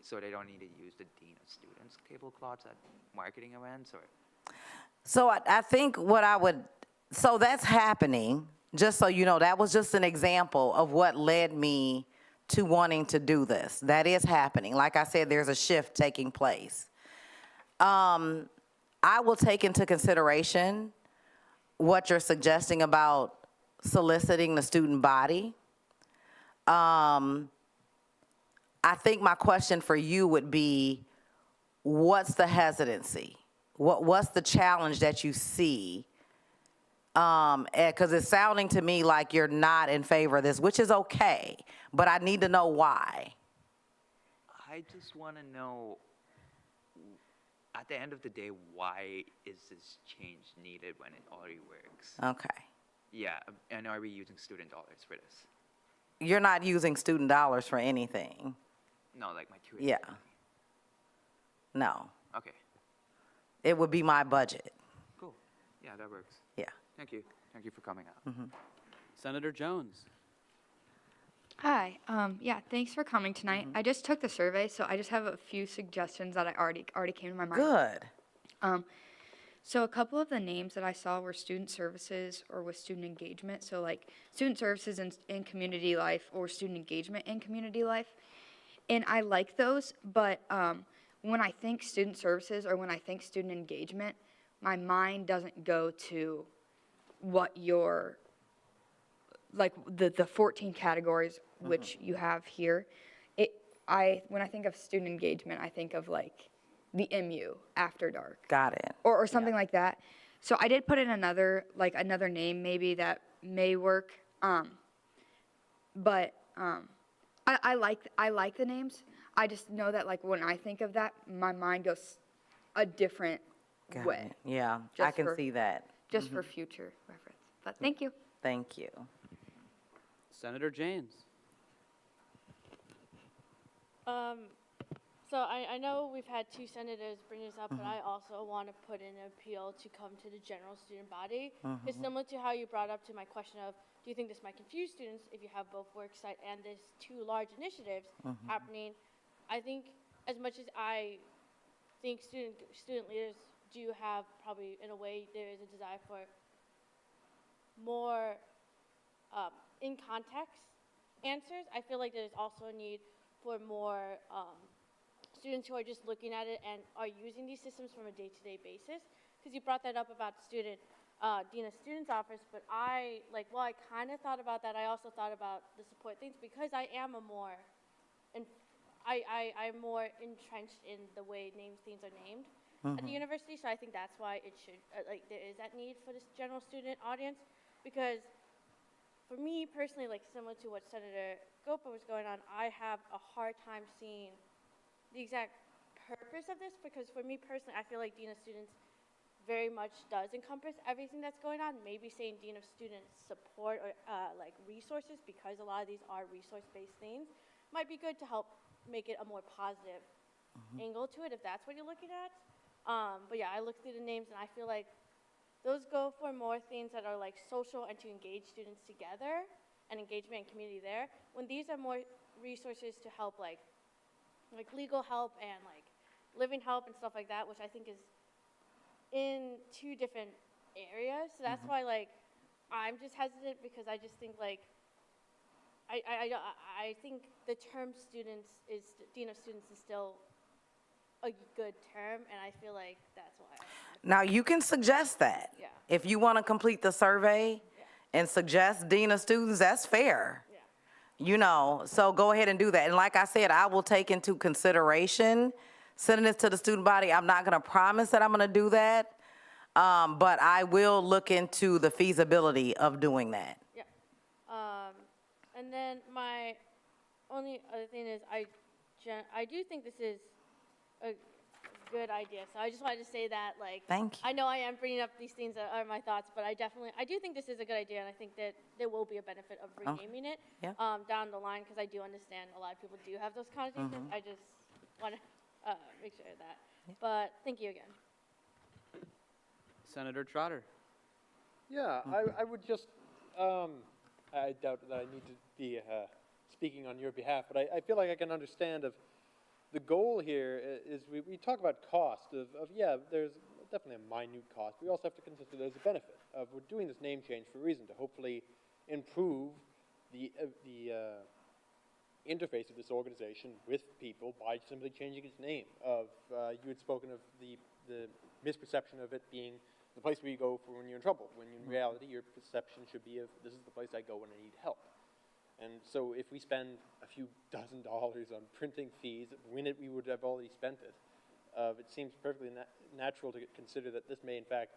so they don't need to use the Dean of Students tablecloths at marketing events, or? So I think so that's happening, just so you know, that was just an example of what led me to wanting to do this. That is happening. Like I said, there's a shift taking place. I will take into consideration what you're suggesting about soliciting the student body. I think my question for you would be, what's the hesitancy? What's the challenge that you see? Because it's sounding to me like you're not in favor of this, which is okay, but I need to know why. I just want to know, at the end of the day, why is this change needed when it already works? Okay. Yeah, and are we using student dollars for this? You're not using student dollars for anything. No, like my tuition. Yeah. No. Okay, It would be my budget. cool. Yeah, that works. Yeah. Thank you. Thank you for coming out. Senator Jones. Hi. Yeah, thanks for coming tonight. I just took the survey, so I just have a few suggestions that I already came to my mind. Good. So a couple of the names that I saw were student services or with student engagement. So like student services in community life or student engagement in community life. And I like those, but when I think student services or when I think student engagement, my mind doesn't go to what your, like the 14 categories which you have here. When I think of student engagement, I think of like the MU after dark. Got it. Or something like that. So I did put in another name maybe that may work. But I like the names. I just know that like when I think of that, my mind goes a different Got way. it. Yeah, I Just can for- see that. Just for future reference. But thank you. Thank you. Senator James. So I know we've had two senators bring this up, but I also want to put in an appeal to come to the general student body. It's similar to how you brought up to my question of, do you think this might confuse students if you have both worksite and this two large initiatives happening? I think as much as I think student leaders do have probably, in a way, there is a desire for more in context answers, I feel like there's also a need for more students who are just looking at it and are using these systems from a day-to-day basis. Because you brought that up about Dean of Students office, but I kind of thought about that. I also thought about the support things because I am I'm more entrenched in the way things are named at the university. So I think that's why it should, there is that need for this general student audience. Because for me personally, like similar to what Senator Gopa was going on, I have a hard time seeing the exact purpose of this, because for me personally, I feel like Dean of Students very much does encompass everything that's going on. Maybe saying Dean of Students support or like resources, because a lot of these are resource-based things, might be good to help make it a more positive angle to it, if that's what you're looking at. But yeah, I looked through the names and I feel like those go for more things that are like social and to engage students together and engagement and community there. When these are more resources to help like legal help and like living help and stuff like that, which I think is in two different areas. So that's why like I'm just hesitant, because I just think like I think the term Dean of Students is still a good term, and I feel like that's why. Now, you can suggest that. Yeah. If you want to complete the survey and suggest Dean of Students, that's fair. Yeah. You know, so go ahead and do that. And like I said, I will take into consideration sending this to the student body. I'm not going to promise that I'm going to do that, but I will look into the feasibility of doing that. Yeah. And then my only other thing is I do think this is a good idea. So I just wanted to say that, like, Thank you. I know I am bringing up these things that are my thoughts, but I do think this is a good idea, and I think that there will be a benefit of renaming it Yeah. down the line, because I do understand a lot of people do have those connotations. I just want to make sure of that. But thank you again. Senator Trotter. Yeah, I would just, I doubt that I need to be speaking on your behalf, but I feel like I can understand of the goal here is we talk about cost of yeah, there's definitely a minute cost. We also have to consider there's a benefit of we're doing this name change for a reason, to hopefully improve the interface of this organization with people by simply changing its name. You had spoken of the misperception of it being the place where you go for when you're in trouble, when in reality your perception should be of this is the place I go when I need help. And so if we spend a few $dozen on printing fees, when we would have already spent it, it seems perfectly natural to consider that this may in fact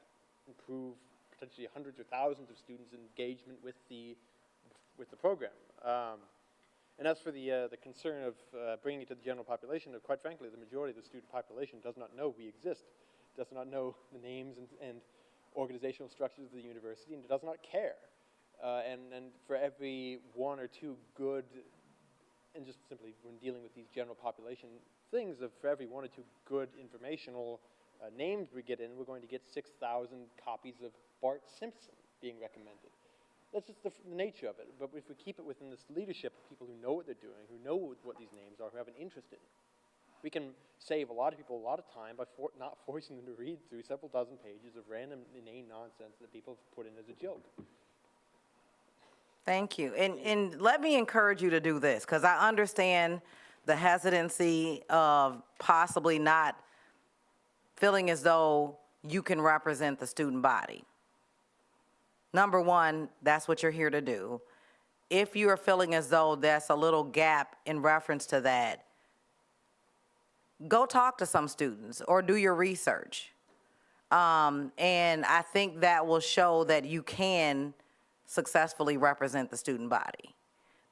improve potentially hundreds or thousands of students' engagement with the program. And as for the concern of bringing it to the general population, quite frankly, the majority of the student population does not know we exist, does not know the names and organizational structures of the university, and does not care. And for every one or two good, and just simply when dealing with these general population things, for every one or two good informational names we get in, we're going to get 6,000 copies of Bart Simpson being recommended. That's just the nature of it. But if we keep it within this leadership of people who know what they're doing, who know what these names are, who have an interest in it, we can save a lot of people a lot of time by not forcing them to read through several dozen pages of random inane nonsense that people have put in as a joke. Thank you. And let me encourage you to do this, because I understand the hesitancy of possibly not feeling as though you can represent the student body. Number one, that's what you're here to do. If you are feeling as though there's a little gap in reference to that, go talk to some students or do your research. And I think that will show that you can successfully represent the student body.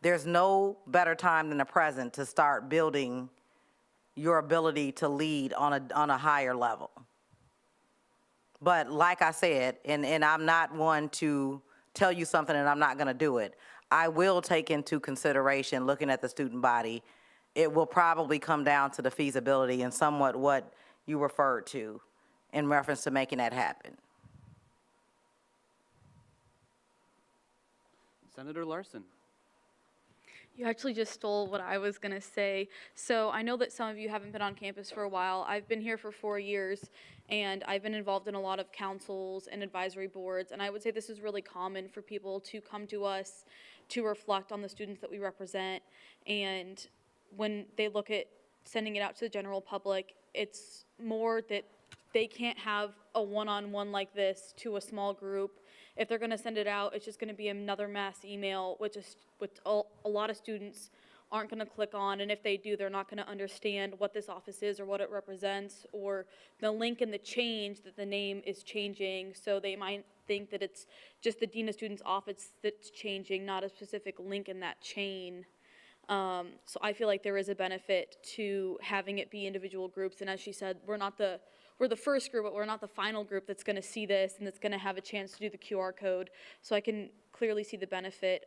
There's no better time than the present to start building your ability to lead on a higher level. But like I said, and I'm not one to tell you something and I'm not going to do it, I will take into consideration looking at the student body. It will probably come down to the feasibility and somewhat what you referred to in reference to making that happen. Senator Larson. You actually just stole what I was going to say. So I know that some of you haven't been on campus for a while. I've been here for 4 years, and I've been involved in a lot of councils and advisory boards, and I would say this is really common for people to come to us to reflect on the students that we represent, and when they look at sending it out to the general public, it's more that they can't have a one-on-one like this to a small group. If they're going to send it out, it's just going to be another mass email, which a lot of students aren't going to click on, and if they do, they're not going to understand what this office is or what it represents, or the link in the change that the name is changing, so they might think that it's just the Dean of Students office that's changing, not a specific link in that chain. So I feel like there is a benefit to having it be individual groups, and as she said, we're the first group, but we're not the final group that's going to see this and that's going to have a chance to do the QR code. So I can clearly see the benefit.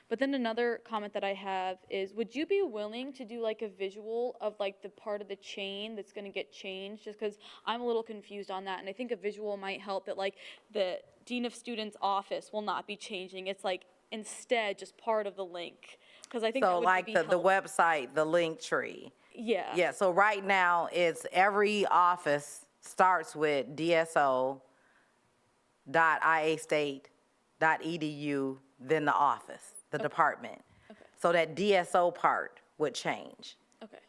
But then another comment that I have is, would you be willing to do like a visual of like the part of the chain that's going to get changed? Just because I'm a little confused on that, and I think a visual might help that like the Dean of Students office will not be changing. It's like instead just part of the link. Because I think that So would like be the helpful. website, the link tree. Yeah. Yeah, so right now, it's every office starts with dso.iastate.edu, then the office, the department. Okay. So that DSO part would change. Okay.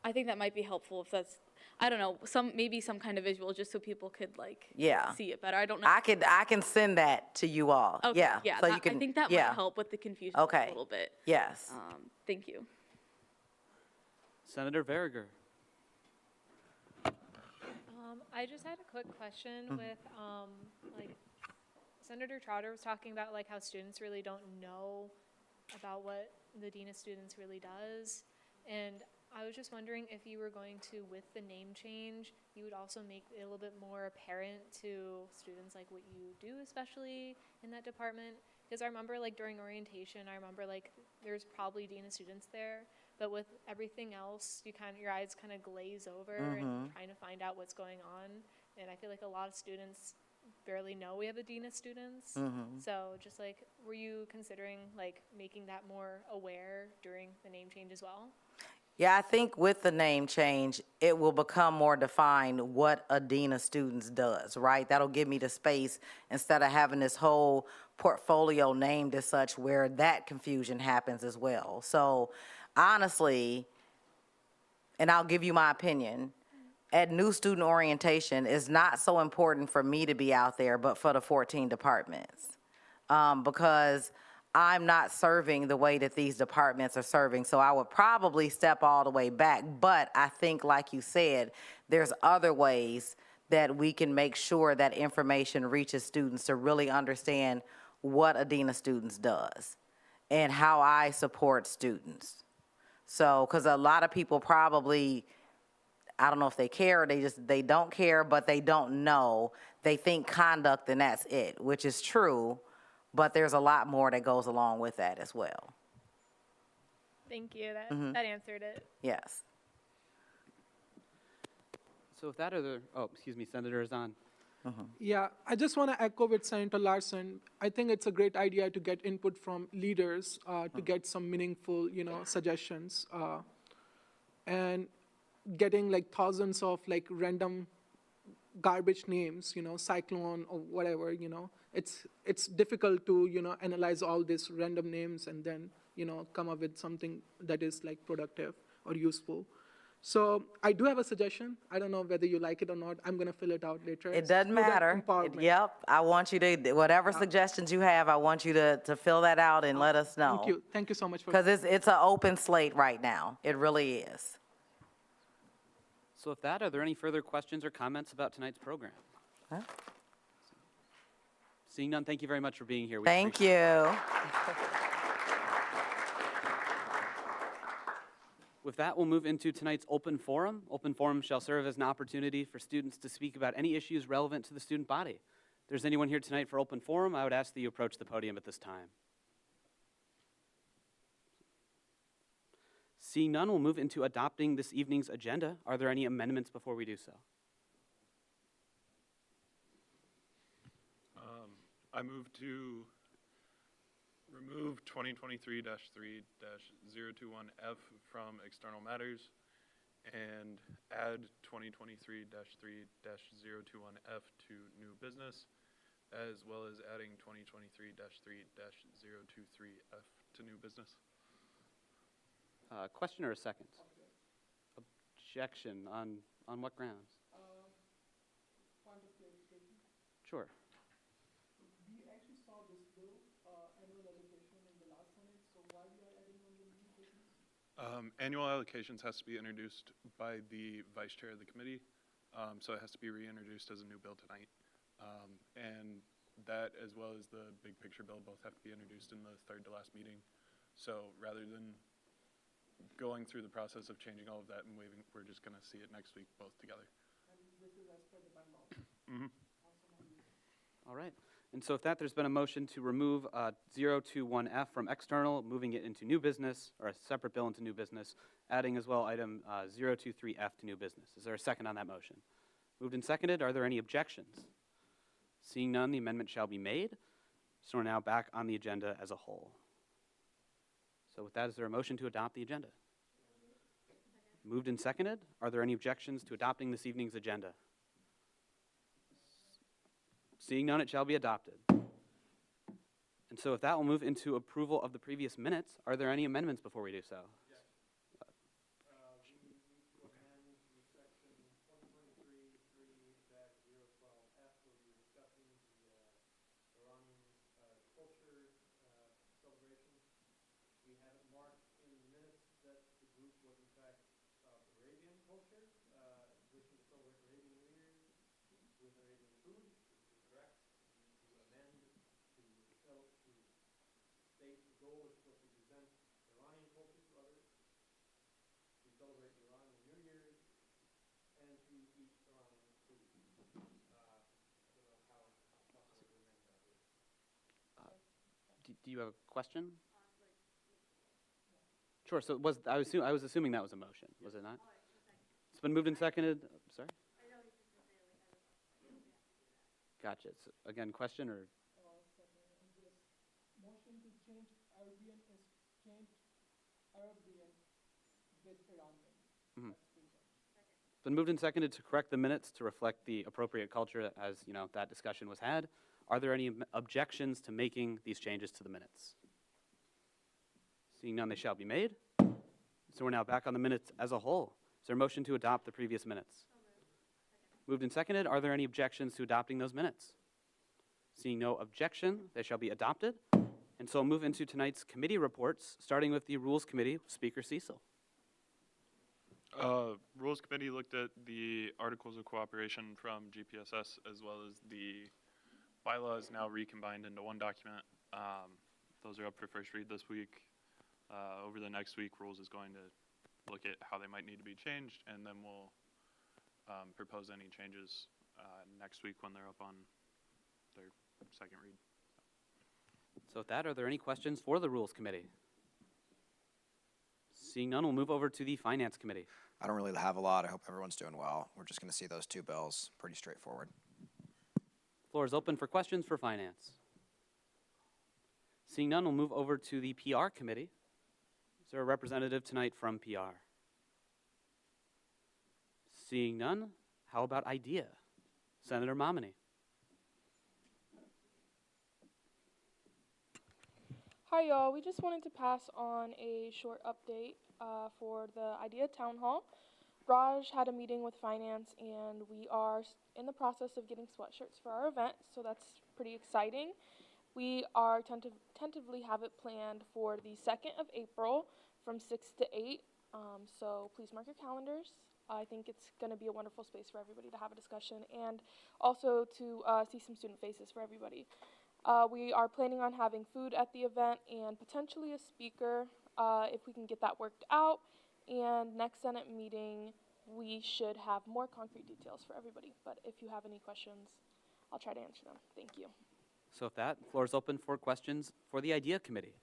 I think that might be helpful if that's, I don't know, maybe some kind of visual just so people could like Yeah. see it better. I don't know. I can send that to you all. Okay, Yeah. yeah, So you I can, think that yeah. might help with the confusion Okay. a little bit. Yes. Thank you. Senator Verriger. I just had a quick question with, like, Senator Trotter was talking about, like, how students really don't know about what the Dean of Students really does. And I was just wondering if you were going to, with the name change, you would also make it a little bit more apparent to students, like, what you do, especially in that department. Because I remember, like, during orientation, like, there's probably Dean of Students there. But with everything else, your eyes kind of glaze over and trying to find out what's going on. And I feel like a lot of students barely know we have a Dean of Students. So just like, were you considering like making that more aware during the name change as well? Yeah, I think with the name change, it will become more defined what a dean of students does, right? That'll give me the space instead of having this whole portfolio named as such where that confusion happens as well. So honestly, and I'll give you my opinion, at new student orientation, it's not so important for me to be out there, but for the 14 departments. Because I'm not serving the way that these departments are serving. So I would probably step all the way back. But I think, like you said, there's other ways that we can make sure that information reaches students to really understand what a dean of students does and how I support students. So, because a lot of people probably, I don't know if they care or they don't care, but they don't know. They think conduct and that's it, which is true, but there's a lot more that goes along with that as well. Thank you. That answered it. Yes. So with that, excuse me, Senator Azan. Yeah, I just want to echo with Senator Larson. I think it's a great idea to get input from leaders to get some meaningful, suggestions. And getting like thousands of like random garbage names, Cyclone or whatever, it's difficult to, analyze all these random names and then, come up with something that is like productive or useful. So I do have a suggestion. I don't know whether you like it or not. I'm going to fill it out later. It doesn't matter. Yep. I want you to, whatever suggestions you have, I want you to fill that out and let us know. Thank you. Thank you so much for. Because it's an open slate right now. It really is. So with that, are there any further questions or comments about tonight's program? Huh? Seeing none, thank you very much for being here. We Thank appreciate it. you. With that, we'll move into tonight's open forum. Open forum shall serve as an opportunity for students to speak about any issues relevant to the student body. If there's anyone here tonight for open forum, I would ask that you approach the podium at this time. Seeing none, we'll move into adopting this evening's agenda. Are there any amendments before we do so? I move to remove 2023-3-021F from external matters and add 2023-3-021F to new business, as well as adding 2023-3-023F to new business. Question or a second? Objection on what grounds? Point of clarification. Sure. We actually saw this bill, annual allocation in the last Senate, so why we are adding on the new business? Annual allocations has to be introduced by the vice chair of the committee, so it has to be reintroduced as a new bill tonight. And that, as well as the big picture bill, both have to be introduced in the third to last meeting. So rather than going through the process of changing all of that and waiving, we're just going to see it next week both together. And this is as per the bylaw. All right. And so with that, there's been a motion to remove 021F from external, moving it into new business, or a separate bill into new business, adding as well item 023F to new business. Is there a second on that motion? Moved and seconded. Are there any objections? Seeing none, the amendment shall be made. So we're now back on the agenda as a whole. So with that, is there a motion to adopt the agenda? Moved and seconded. Are there any objections to adopting this evening's agenda? Seeing none, it shall be adopted. And so with that, we'll move into approval of the previous minutes. Are there any amendments before we do so? Yes. We need to amend the section 2023-3-012F, where we were discussing the Iranian culture celebration. We have it marked in the minutes that the group was in fact of Arabian culture, wishing to celebrate Arabian New Year's with Arabian food. Correct. To amend to state the goal is supposed to present Iranian culture to others, to celebrate Iranian New Year's, and to eat Iranian food. I don't know how possible to amend that is. Do you have a question? Sure. So I was assuming that was a motion, was it not? It's been moved and seconded. Sorry. Gotcha. So again, question or? Motion to change Arabian is changed Arabian with Iranian. It's been moved and seconded to correct the minutes to reflect the appropriate culture as, you know, that discussion was had. Are there any objections to making these changes to the minutes? Seeing none, they shall be made. So we're now back on the minutes as a whole. Is there a motion to adopt the previous minutes? Moved and seconded. Are there any objections to adopting those minutes? Seeing no objection, they shall be adopted. And so I'll move into tonight's committee reports, starting with the Rules Committee, Speaker Cecil. Rules Committee looked at the Articles of Cooperation from GPSS as well as the bylaws now recombined into one document. Those are up for first read this week. Over the next week, Rules is going to look at how they might need to be changed, and then we'll propose any changes next week when they're up on their second read. So with that, are there any questions for the Rules Committee? Seeing none, we'll move over to the Finance Committee. I don't really have a lot. I hope everyone's doing well. We're just going to see those two bills. Pretty straightforward. Floor is open for questions for Finance. Seeing none, we'll move over to the PR Committee. Is there a representative tonight from PR? Seeing none, how about IDEA? Senator Momini. Hi y'all, we just wanted to pass on a short update for the IDEA Town Hall. Raj had a meeting with finance and we are in the process of getting sweatshirts for our event, so that's pretty exciting. We are tentatively have it planned for the 2nd of April from 6 to 8, so please mark your calendars. I think it's going to be a wonderful space for everybody to have a discussion and also to see some student faces for everybody. We are planning on having food at the event and potentially a speaker if we can get that worked out. And next Senate meeting, we should have more concrete details for everybody. But if you have any questions, I'll try to answer them. Thank you. So with that, the floor is open for questions for the IDEA Committee.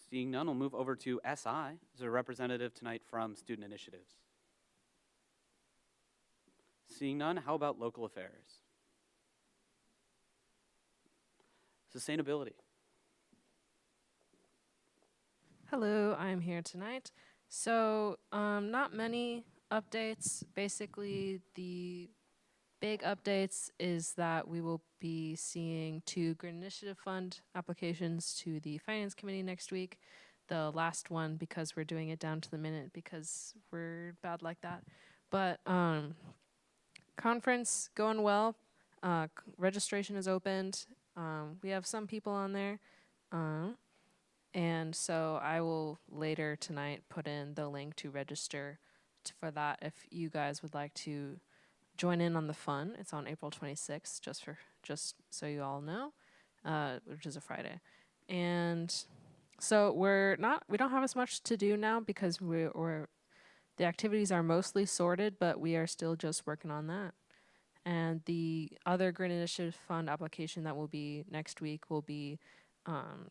Seeing none, we'll move over to SI. Is there a representative tonight from Student Initiatives? Seeing none, how about Local Affairs? Sustainability. Hello, I'm here tonight. So, not many updates. Basically, the big updates is that we will be seeing 2 Green Initiative Fund applications to the Finance Committee next week. The last one, because we're doing it down to the minute because we're bad like that. But conference going well. Registration is opened. We have some people on there. And so I will later tonight put in the link to register for that if you guys would like to join in on the fun. It's on April 26th, just so you all know, which is a Friday. And so we don't have as much to do now because the activities are mostly sorted, but we are still just working on that. And the other Green Initiative Fund application that will be next week will be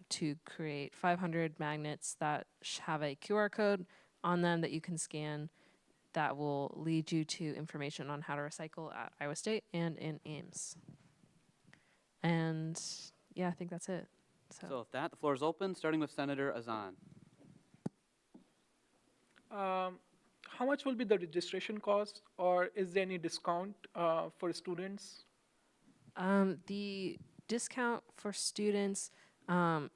to create 500 magnets that have a QR code on them that you can scan that will lead you to information on how to recycle at Iowa State and in Ames. And yeah, I think that's it. So with that, the floor is open, starting with Senator Azan. How much will be the registration cost, or is there any discount for students? The discount for students,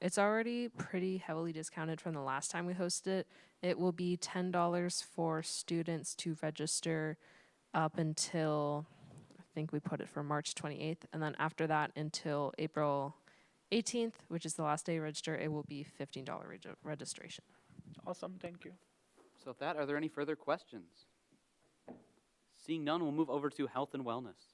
it's already pretty heavily discounted from the last time we hosted it. It will be $10 for students to register up until, I think we put it for March 28th, and then after that until April 18th, which is the last day to register, it will be $15 registration. Awesome, thank you. So with that, are there any further questions? Seeing none, we'll move over to Health and Wellness.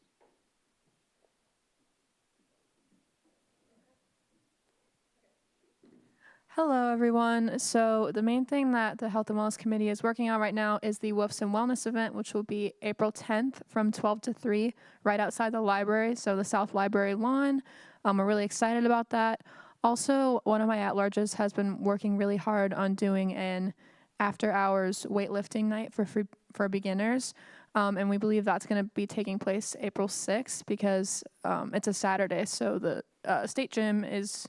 Hello, everyone. So the main thing that the Health and Wellness Committee is working on right now is the Woofs and Wellness event, which will be April 10th from 12 to 3 right outside the library, so the South Library lawn. We're really excited about that. Also, one of my at-larges has been working really hard on doing an after-hours weightlifting night for beginners, and we believe that's going to be taking place April 6th because it's a Saturday, so the state gym is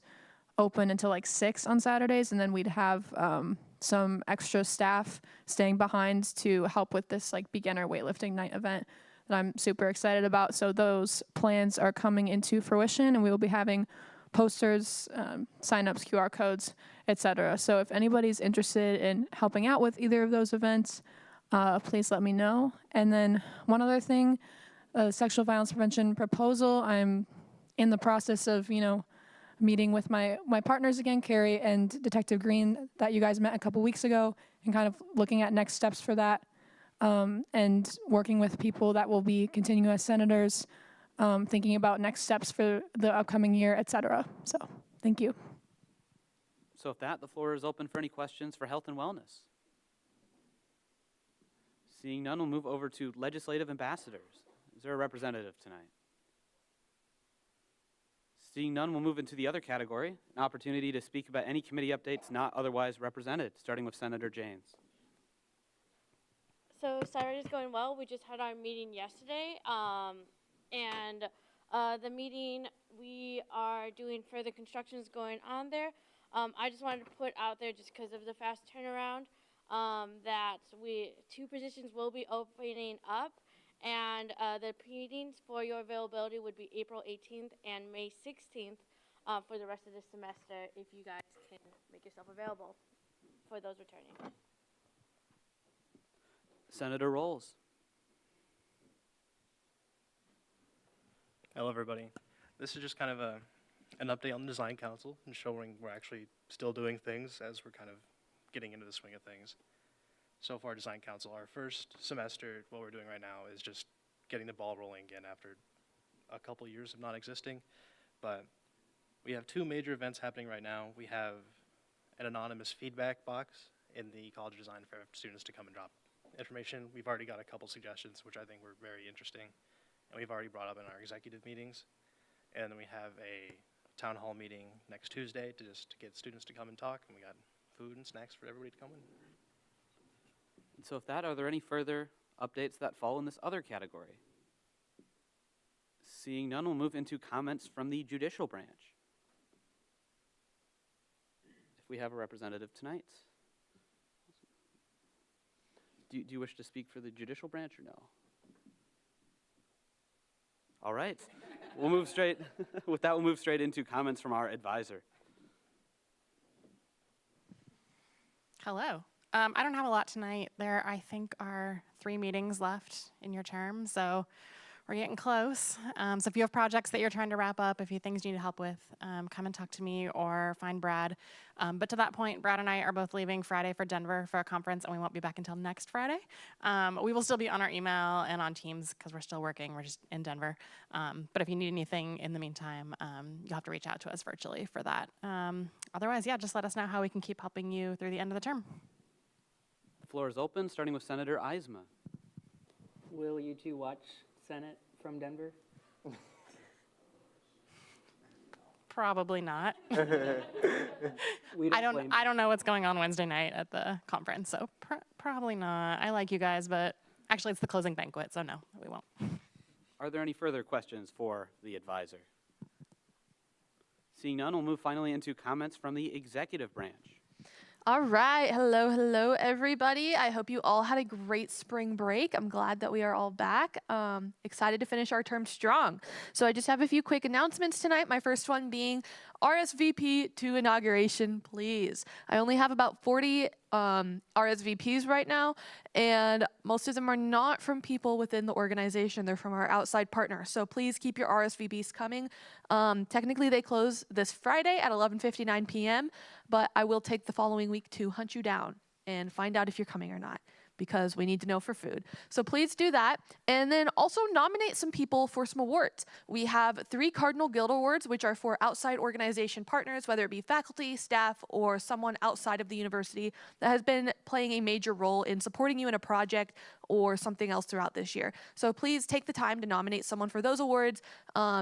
open until like 6 on Saturdays, and then we'd have some extra staff staying behind to help with this like beginner weightlifting night event that I'm super excited about. So those plans are coming into fruition, and we will be having posters, sign-ups, QR codes, etc. So if anybody's interested in helping out with either of those events, please let me know. And then one other thing, sexual violence prevention proposal. I'm in the process of, meeting with my partners again, Carrie and Detective Green, that you guys met a couple weeks ago, and kind of looking at next steps for that, and working with people that will be continuing as senators, thinking about next steps for the upcoming year, et cetera. So, thank you. So with that, the floor is open for any questions for health and wellness. Seeing none, we'll move over to legislative ambassadors. Is there a representative tonight? Seeing none, we'll move into the other category, an opportunity to speak about any committee updates not otherwise represented, starting with Senator James. So Saturday's going well. We just had our meeting yesterday, and the meeting, we are doing further constructions going on there. I just wanted to put out there, just because of the fast turnaround, that 2 positions will be opening up, and the meetings for your availability would be April 18th and May 16th for the rest of the semester, if you guys can make yourself available for those returning. Senator Rolls. Hello, everybody. This is just kind of an update on the Design Council and showing we're actually still doing things as we're kind of getting into the swing of things. So far, Design Council, our first semester, what we're doing right now is just getting the ball rolling again after a couple years of not existing. But we have 2 major events happening right now. We have an anonymous feedback box in the College of Design for students to come and drop information. We've already got a couple suggestions, which I think were very interesting, and we've already brought up in our executive meetings. And then we have a town hall meeting next Tuesday to just get students to come and talk, and we got food and snacks for everybody to come in. And so with that, are there any further updates that fall in this other category? Seeing none, we'll move into comments from the judicial branch. If we have a representative tonight. Do you wish to speak for the judicial branch or no? All right. We'll move straight, with that, we'll move straight into comments from our advisor. Hello. I don't have a lot tonight. There, I think, are 3 meetings left in your term, so we're getting close. So if you have projects that you're trying to wrap up, if you have things you need help with, come and talk to me or find Brad. But to that point, Brad and I are both leaving Friday for Denver for a conference, and we won't be back until next Friday. We will still be on our email and on Teams because we're still working. We're just in Denver. But if you need anything in the meantime, you'll have to reach out to us virtually for that. Otherwise, yeah, just let us know how we can keep helping you through the end of the term. The floor is open, starting with Senator Eisma. Will you 2 watch Senate from Denver? Probably not. We don't I don't know what's going on Wednesday night at the conference, so probably not. I like you guys, but actually it's the closing banquet, so no, we won't. Are there any further questions for the advisor? Seeing none, we'll move finally into comments from the executive branch. All right. Hello, everybody. I hope you all had a great spring break. I'm glad that we are all back. Excited to finish our term strong. So I just have a few quick announcements tonight. My first one being RSVP to inauguration, please. I only have about 40 RSVPs right now, and most of them are not from people within the organization. They're from our outside partners. So please keep your RSVPs coming. Technically, they close this Friday at 11:59 p.m., but I will take the following week to hunt you down and find out if you're coming or not, because we need to know for food. So please do that. And then also nominate some people for some awards. We have 3 Cardinal Guild Awards, which are for outside organization partners, whether it be faculty, staff, or someone outside of the university that has been playing a major role in supporting you in a project or something else throughout this year. So please take the time to nominate someone for those awards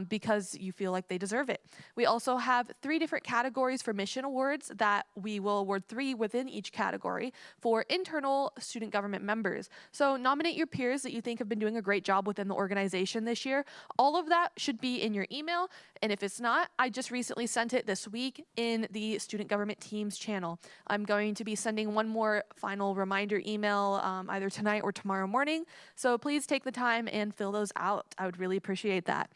because you feel like they deserve it. We also have 3 different categories for mission awards that we will award 3 within each category for internal student government members. So nominate your peers that you think have been doing a great job within the organization this year. All of that should be in your email, and if it's not, I just recently sent it this week in the Student Government Teams channel. I'm going to be sending one more final reminder email either tonight or tomorrow morning, so please take the time and fill those out. I would really appreciate that.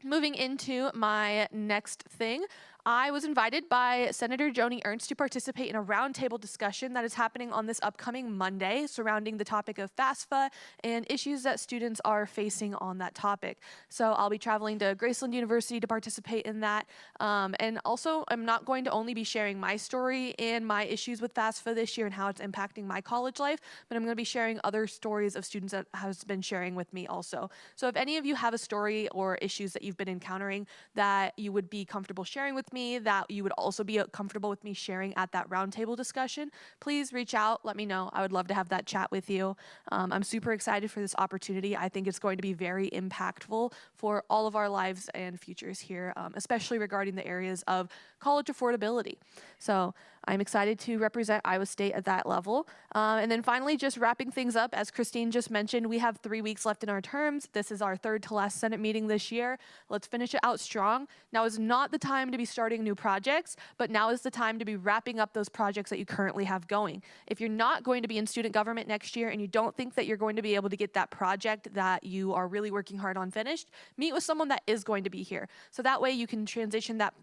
Moving into my next thing, I was invited by Senator Joni Ernst to participate in a roundtable discussion that is happening on this upcoming Monday surrounding the topic of FAFSA and issues that students are facing on that topic. So I'll be traveling to Graceland University to participate in that. And also, I'm not going to only be sharing my story and my issues with FAFSA this year and how it's impacting my college life, but I'm going to be sharing other stories of students that has been sharing with me also. So if any of you have a story or issues that you've been encountering that you would be comfortable sharing with me, that you would also be comfortable with me sharing at that roundtable discussion, please reach out, let me know. I would love to have that chat with you. I'm super excited for this opportunity. I think it's going to be very impactful for all of our lives and futures here, especially regarding the areas of college affordability. So I'm excited to represent Iowa State at that level. And then finally, just wrapping things up, as Christine just mentioned, we have 3 weeks left in our terms. This is our 3rd to last Senate meeting this year. Let's finish it out strong. Now is not the time to be starting new projects, but now is the time to be wrapping up those projects that you currently have going. If you're not going to be in student government next year and you don't think that you're going to be able to get that project that you are really working hard on finished, meet with someone that is going to be here. So that way you can transition that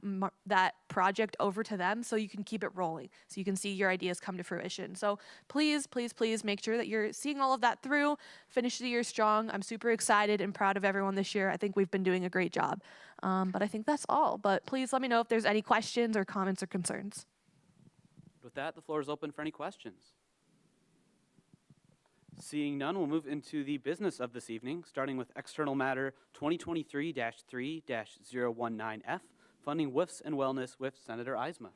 project over to them so you can keep it rolling, so you can see your ideas come to fruition. So please, please, please make sure that you're seeing all of that through. Finish the year strong. I'm super excited and proud of everyone this year. I think we've been doing a great job. But I think that's all. But please let me know if there's any questions or comments or concerns. With that, the floor is open for any questions. Seeing none, we'll move into the business of this evening, starting with External Matter 2023-3-019F, funding WIFs and wellness with Senator Eisma.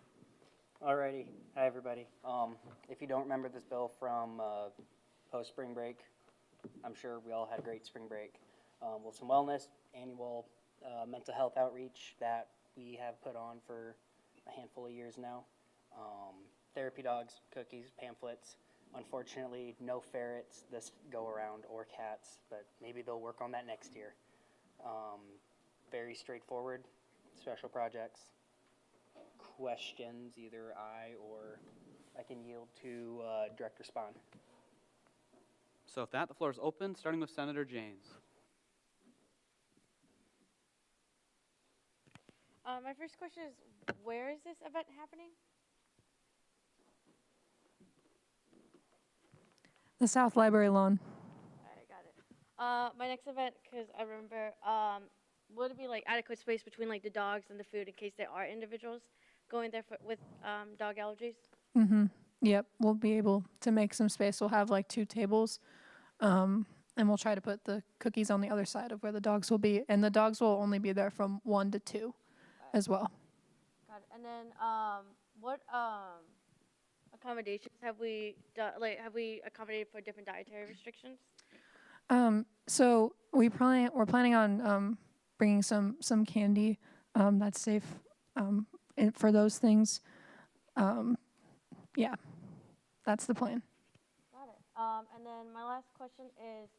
Alrighty, hi everybody. If you don't remember this bill from post-spring break, I'm sure we all had a great spring break. Wilson Wellness, annual mental health outreach that we have put on for a handful of years now. Therapy dogs, cookies, pamphlets. Unfortunately, no ferrets this go around or cats, but maybe they'll work on that next year. Very straightforward, special projects. Questions, either I or I can yield to Director Spahn. So with that, the floor is open, starting with Senator James. My first question is, where is this event happening? The South Library lawn. I got it. My next event, because I remember, would it be like adequate space between like the dogs and the food in case there are individuals going there with dog allergies? Mm-hmm. Yep, we'll be able to make some space. We'll have like 2 tables, and we'll try to put the cookies on the other side of where the dogs will be. And the dogs will only be there from 1 to 2 as well. Got it. And then what accommodations have we done? Like, have we accommodated for different dietary restrictions? So we're planning on bringing some candy that's safe for those things. Yeah, that's the plan. Got it. And then my last question is,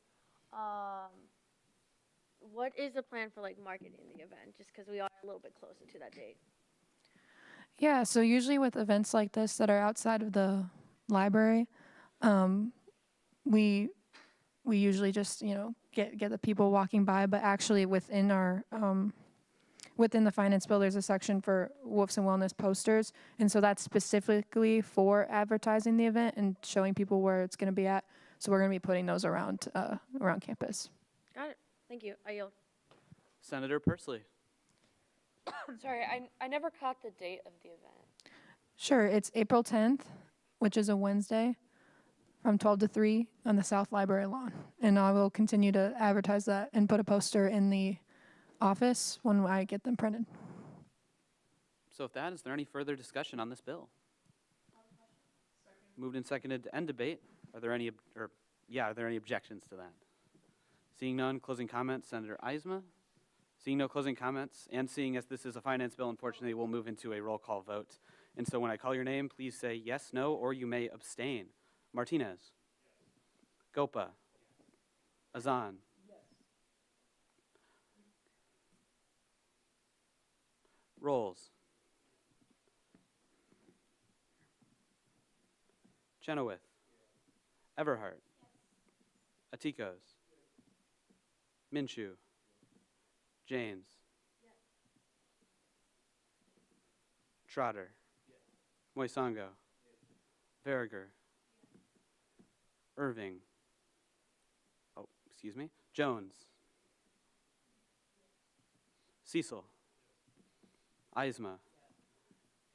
what is the plan for like marketing the event? Just because we are a little bit closer to that date. Yeah, so usually with events like this that are outside of the library, we usually just get the people walking by, but actually within our within the finance bill, there's a section for Wolves and Wellness posters, and so that's specifically for advertising the event and showing people where it's going to be at. So we're going to be putting those around campus. Got it. Thank you. I yield. Senator Pursley. Sorry, I never caught the date of the event. Sure, it's April 10th, which is a Wednesday, from 12 to 3 on the South Library lawn. And I will continue to advertise that and put a poster in the office when I get them printed. So with that, is there any further discussion on this bill? Moved and seconded to end debate. Are there any Yeah, are there any objections to that? Seeing none, closing comments, Senator Eisma. Seeing no closing comments, and seeing as this is a finance bill, unfortunately, we'll move into a roll call vote. And so when I call your name, please say yes, no, or you may abstain. Martinez. Yes. Gopa. Yes. Azan. Yes. Rolls. Chenoweth. Yes. Everhart. Yes. Atikos. Yes. Minshew. Yes. James. Yes. Trotter. Yes. Moisango. Yes. Verriger. Yes. Irving. Oh, excuse me. Jones. Yes. Cecil. Yes. Eisma. Yes.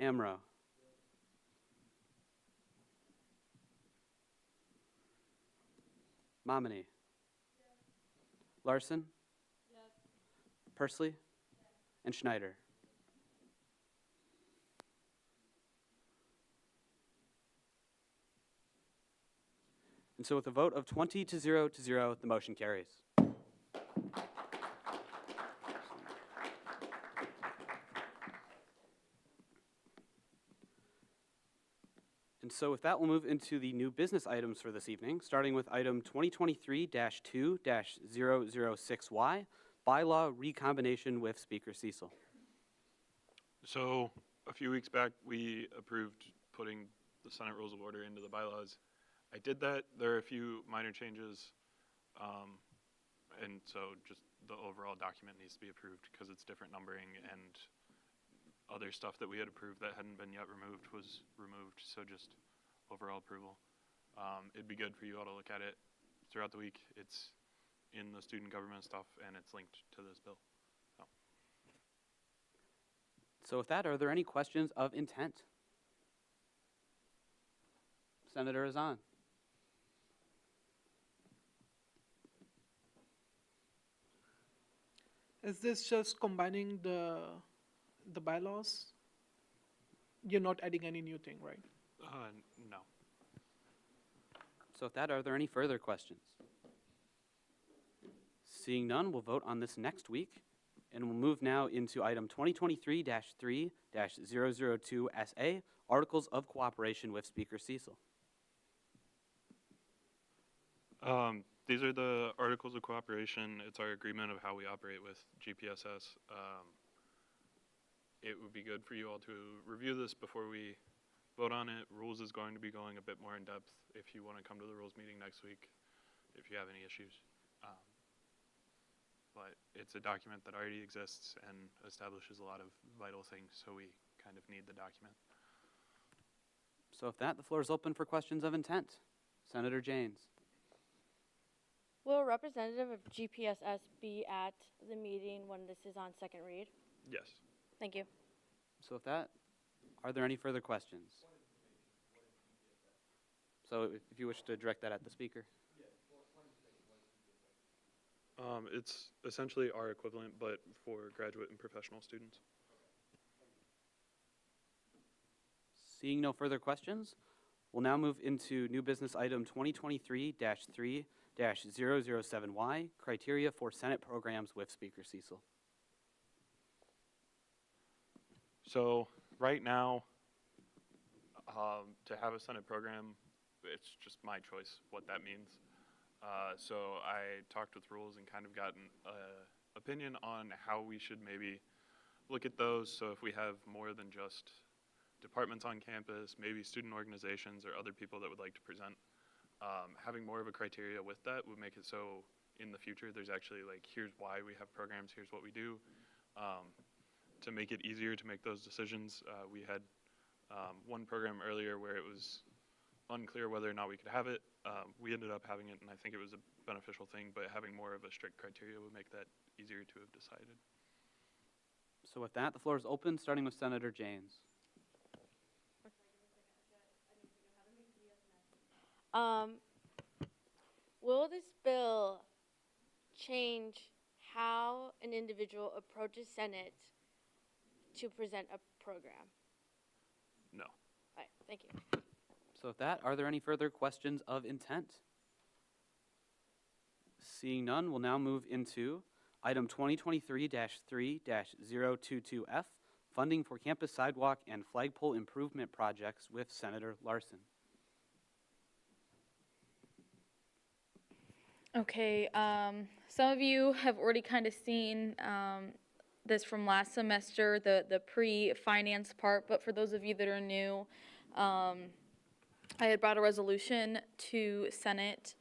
Amro. Yes. Momini. Yes. Larson. Yes. Persley. Yes. And Schneider. And so with a vote of 20 to 0, the motion carries. And so with that, we'll move into the new business items for this evening, starting with item 2023-2-006Y, bylaw recombination with Speaker Cecil. So a few weeks back, we approved putting the Senate Rules of Order into the bylaws. I did that. There are a few minor changes, and so just the overall document needs to be approved because it's different numbering, and other stuff that we had approved that hadn't been yet removed was removed, so just overall approval. It'd be good for you all to look at it throughout the week. It's in the student government stuff, and it's linked to this bill. So with that, are there any questions of intent? Senator Azan. Is this just combining the bylaws? You're not adding any new thing, right? No. So with that, are there any further questions? Seeing none, we'll vote on this next week. And we'll move now into item 2023-3-002SA, Articles of Cooperation with Speaker Cecil. These are the Articles of Cooperation. It's our agreement of how we operate with GPSS. It would be good for you all to review this before we vote on it. Rules is going to be going a bit more in depth if you want to come to the Rules meeting next week, if you have any issues. But it's a document that already exists and establishes a lot of vital things, so we kind of need the document. So with that, the floor is open for questions of intent. Senator Janes. Will a representative of GPSS be at the meeting when this is on second read? Yes. Thank you. So with that, are there any further questions? So if you wish to direct that at the speaker. It's essentially our equivalent, but for graduate and professional students. Seeing no further questions, we'll now move into new business item 2023-3-007Y, criteria for Senate programs with Speaker Cecil. So right now, to have a Senate program, it's just my choice what that means. So I talked with Rules and kind of got an opinion on how we should maybe look at those. So if we have more than just departments on campus, maybe student organizations or other people that would like to present, having more of a criteria with that would make it so in the future there's actually like, here's why we have programs, here's what we do. To make it easier to make those decisions, we had one program earlier where it was unclear whether or not we could have it. We ended up having it, and I think it was a beneficial thing, but having more of a strict criteria would make that easier to have decided. So with that, the floor is open, starting with Senator Janes. Will this bill change how an individual approaches Senate to present a program? No. All right, thank you. So with that, are there any further questions of intent? Seeing none, we'll now move into item 2023-3-022F, funding for campus sidewalk and flagpole improvement projects with Senator Larson. Okay, some of you have already kind of seen this from last semester, the pre-finance part, but for those of you that are new, I had brought a resolution to Senate,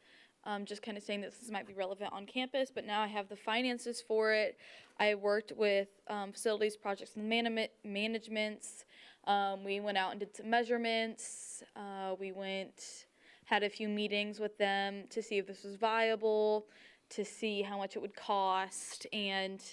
just kind of saying that this might be relevant on campus, but now I have the finances for it. I worked with facilities, projects, and managements. We went out and did some measurements. Had a few meetings with them to see if this was viable, to see how much it would cost, and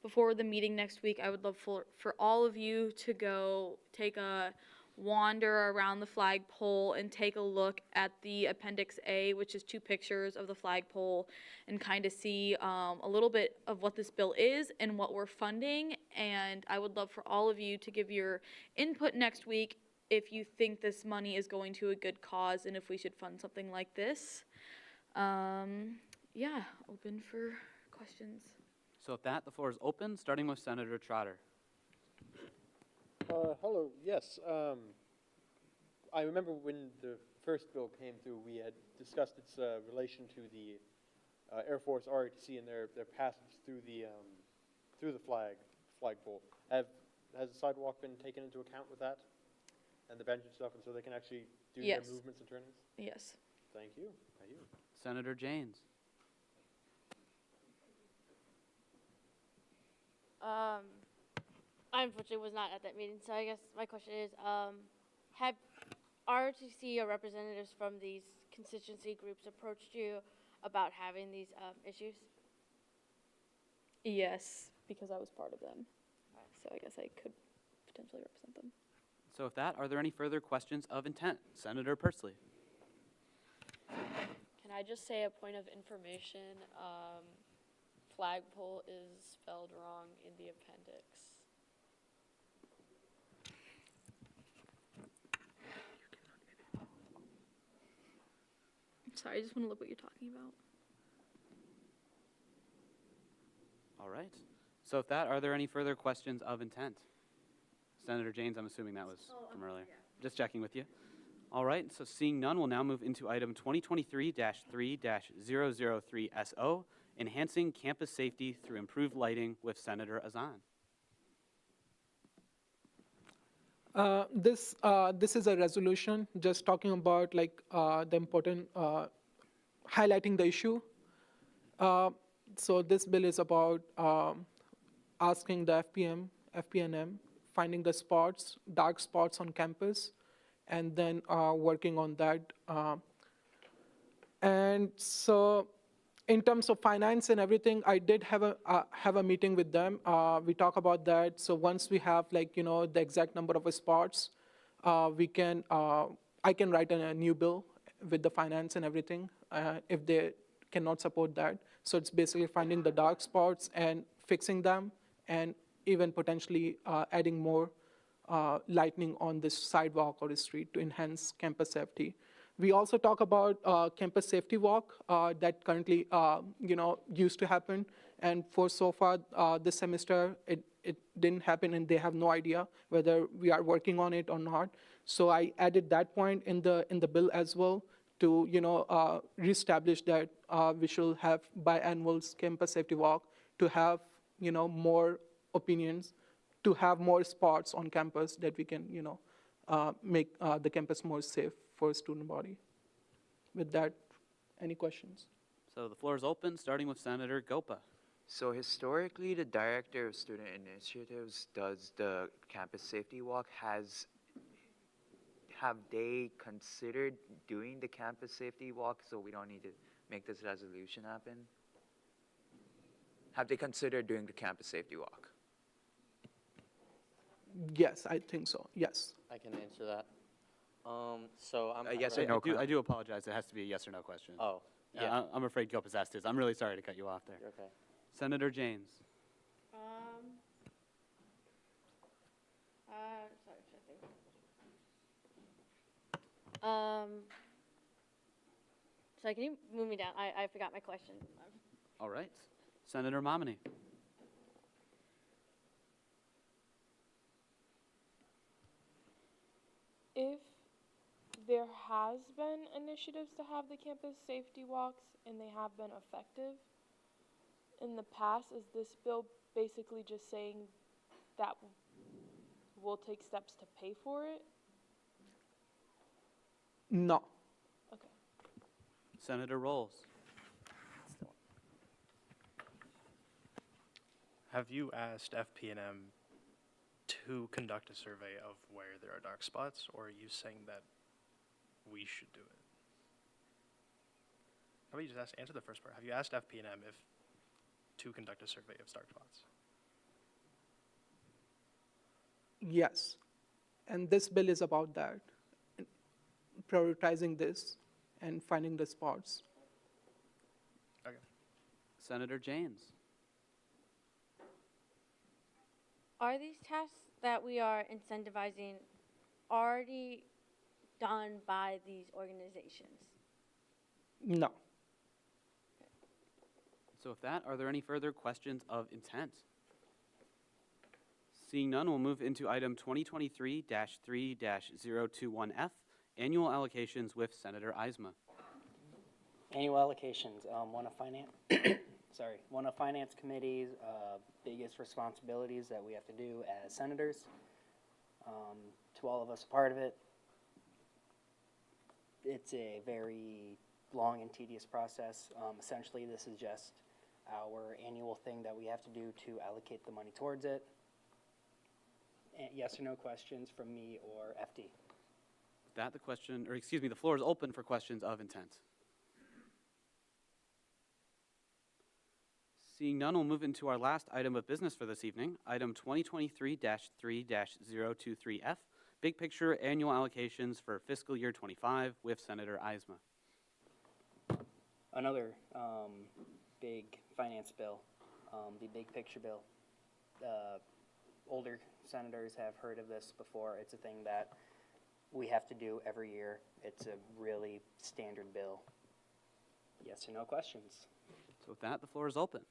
before the meeting next week, I would love for all of you to go take a wander around the flagpole and take a look at the Appendix A, which is 2 pictures of the flagpole, and kind of see a little bit of what this bill is and what we're funding. And I would love for all of you to give your input next week if you think this money is going to a good cause and if we should fund something like this. Yeah, open for questions. So with that, the floor is open, starting with Senator Trotter. Hello, yes. I remember when the first bill came through, we had discussed its relation to the Air Force ROTC and their passage through the flagpole. Has the sidewalk been taken into account with that? And the bench and stuff, and so they can actually do Yes. their movements and turnings? Yes. Thank you. Thank you. Senator Janes. I unfortunately was not at that meeting, so I guess my question is, have ROTC or representatives from these constituency groups approached you about having these issues? Yes, because I was part of them. So I guess I could potentially represent them. So with that, are there any further questions of intent? Senator Pursley. Can I just say a point of information? Flagpole is spelled wrong in the appendix. Sorry, I just want to look what you're talking about. All right. So with that, are there any further questions of intent? Senator Janes, I'm assuming that was from earlier. Yeah. Just checking with you. All right, so seeing none, we'll now move into item 2023-3-003SO, enhancing campus safety through improved lighting with Senator Azan. This is a resolution just talking about like the important highlighting the issue. So this bill is about asking the FPNM, finding the spots, dark spots on campus, and then working on that. And so in terms of finance and everything, I did have a meeting with them. We talk about that. So once we have like, you know, the exact number of spots, I can write a new bill with the finance and everything if they cannot support that. So it's basically finding the dark spots and fixing them, and even potentially adding more lighting on this sidewalk or the street to enhance campus safety. We also talk about campus safety walk that currently, used to happen. And for so far this semester, it didn't happen, and they have no idea whether we are working on it or not. So I added that point in the bill as well to, reestablish that we should have biannual campus safety walk to have, more opinions, to have more spots on campus that we can, make the campus more safe for student body. With that, any questions? So the floor is open, starting with Senator Gopa. So historically, the Director of Student Initiatives does the campus safety walk. Have they considered doing the campus safety walk so we don't need to make this resolution happen? Have they considered doing the campus safety walk? Yes, I think so, yes. I can answer that. So I'm yes or no? I do apologize. It has to be a yes or no question. Oh, yeah. I'm afraid Gopa's asked his. I'm really sorry to cut you off there. You're okay. Senator James. Sorry, I think. Sorry, can you move me down? I forgot my question. All right. Senator Momini. If there has been initiatives to have the campus safety walks and they have been effective in the past, is this bill basically just saying that we'll take steps to pay for it? No. Okay. Senator Rolls. Have you asked FP&M to conduct a survey of where there are dark spots, or are you saying that we should do it? How about you just answer the first part? Have you asked FP&M if to conduct a survey of dark spots? Yes. And this bill is about that, prioritizing this and finding the spots. Okay. Senator James. Are these tasks that we are incentivizing already done by these organizations? No. So with that, are there any further questions of intent? Seeing none, we'll move into item 2023-3-021F, annual allocations with Senator Eisma. Annual allocations, one of finance, one of finance committee's biggest responsibilities that we have to do as senators. To all of us a part of it, it's a very long and tedious process. Essentially, this is just our annual thing that we have to do to allocate the money towards it. And yes or no questions from me or FD? With that, the floor is open for questions of intent. Seeing none, we'll move into our last item of business for this evening, item 2023-3-023F, big picture annual allocations for fiscal year 25 with Senator Eisma. Another big finance bill, the big picture bill. Older senators have heard of this before. It's a thing that we have to do every year. It's a really standard bill. Yes or no questions? So with that, the floor is open.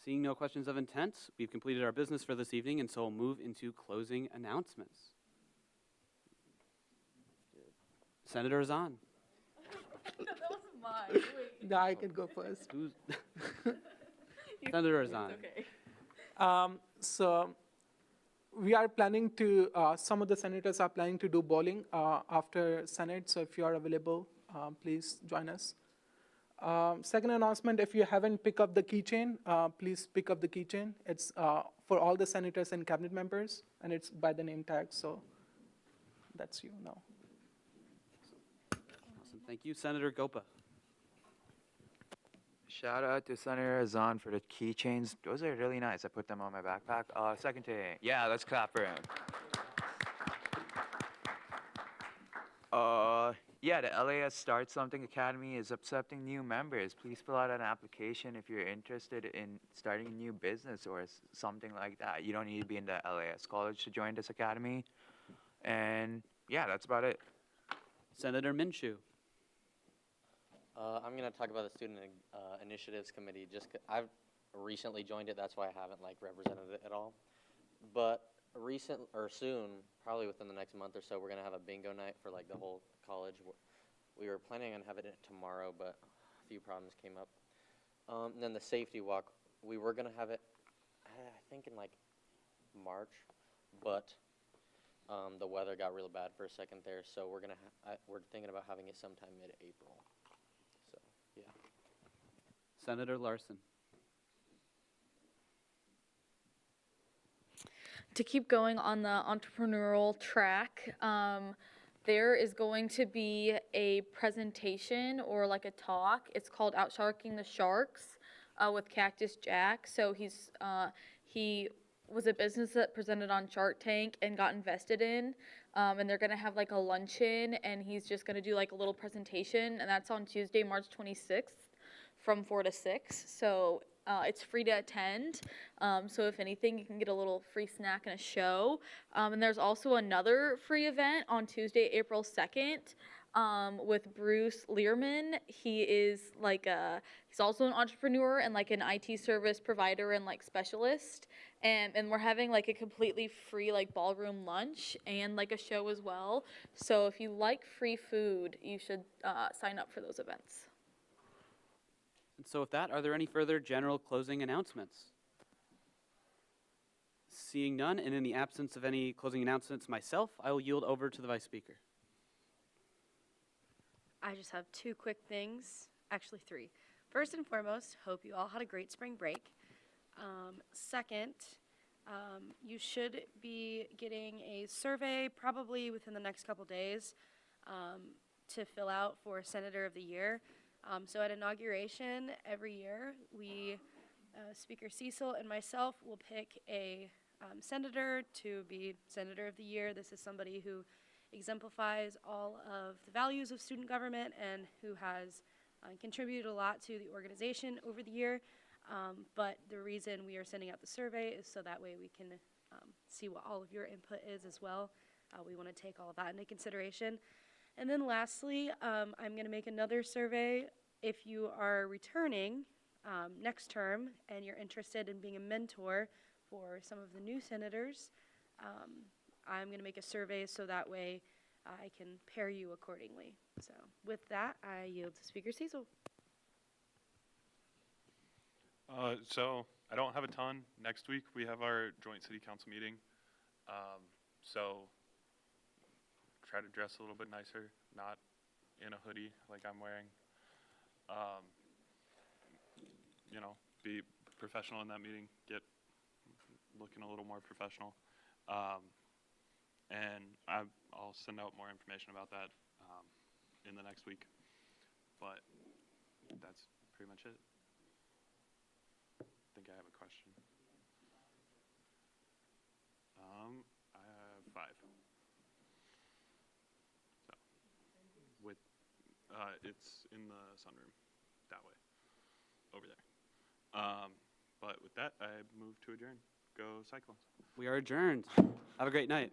Seeing no questions of intent, we've completed our business for this evening, and so we'll move into closing announcements. Senator Azan. No, that wasn't mine. Wait. No, I can go first. Who's Senator Azan. Okay. So we are planning to, some of the senators are planning to do bowling after Senate. So if you are available, please join us. Second announcement, if you haven't picked up the keychain, please pick up the keychain. It's for all the senators and cabinet members, and it's by the name tag, so that's you now. Awesome. Thank you, Senator Gopa. Shout out to Senator Azan for the keychains. Those are really nice. I put them on my backpack. Second thing. Yeah, let's clap for him. Yeah, the LAS Start Something Academy is accepting new members. Please fill out an application if you're interested in starting a new business or something like that. You don't need to be in the LAS college to join this academy. And yeah, that's about it. Senator Minshew. I'm going to talk about the Student Initiatives Committee. I've recently joined it, that's why I haven't represented it at all. But soon, probably within the next month or so, we're going to have a bingo night for the whole college. We were planning on having it tomorrow, but a few problems came up. And then the safety walk, we were going to have it, I think in March, but the weather got real bad for a second there, so we're thinking about having it sometime mid-April. So, yeah. Senator Larson. To keep going on the entrepreneurial track, there is going to be a presentation or a talk. It's called Outsharking the Sharks with Cactus Jack. So he was a business that presented on Shark Tank and got invested in. And they're going to have a luncheon, and he's just going to do a little presentation. And that's on Tuesday, March 26th from 4 to 6. So It's free to attend, so if anything, you can get a little free snack and a show. And there's also another free event on Tuesday, April 2nd, with Bruce Learman. He is he's also an entrepreneur and like an IT service provider and like specialist. And we're having like a completely free like ballroom lunch and like a show as well. So if you like free food, you should sign up for those events. And so with that, are there any further general closing announcements? Seeing none, and in the absence of any closing announcements myself, I will yield over to the Vice Speaker. I just have two quick things, actually three. First and foremost, hope you all had a great spring break. Second, you should be getting a survey probably within the next couple days to fill out for Senator of the Year. So at inauguration every year, Speaker Cecil and myself will pick a senator to be Senator of the Year. This is somebody who exemplifies all of the values of student government and who has contributed a lot to the organization over the year. But the reason we are sending out the survey is so that way we can see what all of your input is as well. We want to take all of that into consideration. And then lastly, I'm going to make another survey. If you are returning next term and you're interested in being a mentor for some of the new senators, I'm going to make a survey so that way I can pair you accordingly. So with that, I yield to Speaker Cecil. So I don't have a ton. Next week we have our joint city council meeting. So try to dress a little bit nicer, not in a hoodie like I'm wearing. You know, be professional in that meeting, get looking a little more professional. And I'll send out more information about that in the next week. But that's pretty much it. I think I have a question. I have 5. So, with it's in the sunroom, that way, over there. But with that, I move to adjourn. Go Cyclones. We are adjourned. Have a great night.